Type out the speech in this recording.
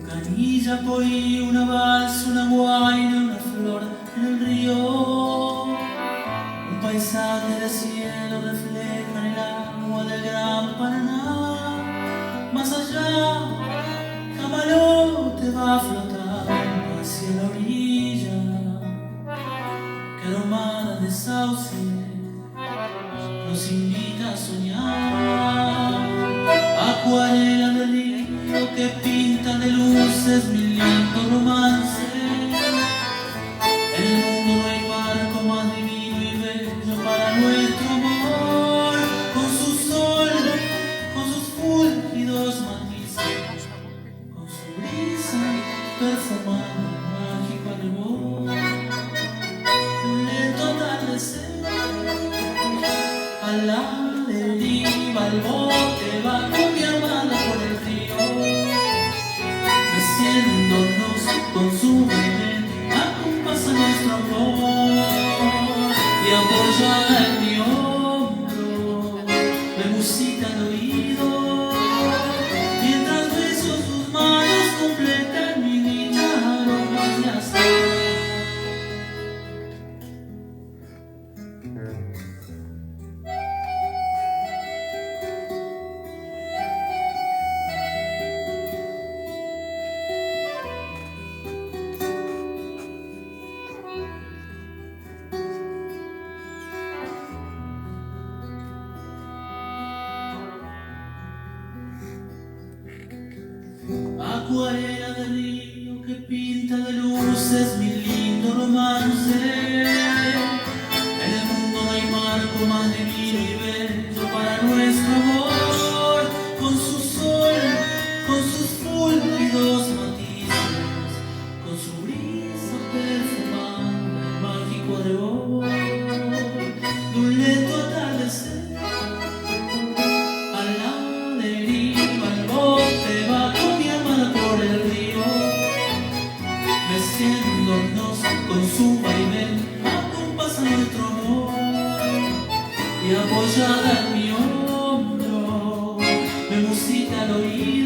canilla, poí, una balsa, una guaina, una flor en el río. Un paisaje de cielo refleja en el agua del gran Paraná. Más allá, camalote va flotando hacia la orilla, que aromada de sauce nos invita a soñar. Acuarela de río que pinta de luces mi lindo romance. En el mundo no hay marco más divino y bello para nuestro amor. Con su sol, con sus fúlgidos matices, con su brisa perfumando mágico albor. Un lento atardecer, a la deriva el bote va con mi armada por el río, meciéndonos con su vaivén, acompasa nuestro amor. Y apoyada en mi hombro me musita al oído, mientras beso sus manos completan mi dicha, aromas de azar. Acuarela de río que pinta de luces mi lindo romance. En el mundo no hay marco más divino y bello para nuestro amor. Con su sol, con sus fúlgidos matices, con su brisa perfumando el mágico arrebol de un lento atardecer. A la deriva el bote va por el río, meciéndonos con su vaivén, acompasa nuestro amor. Y apoyada en mi hombro me musita al oído,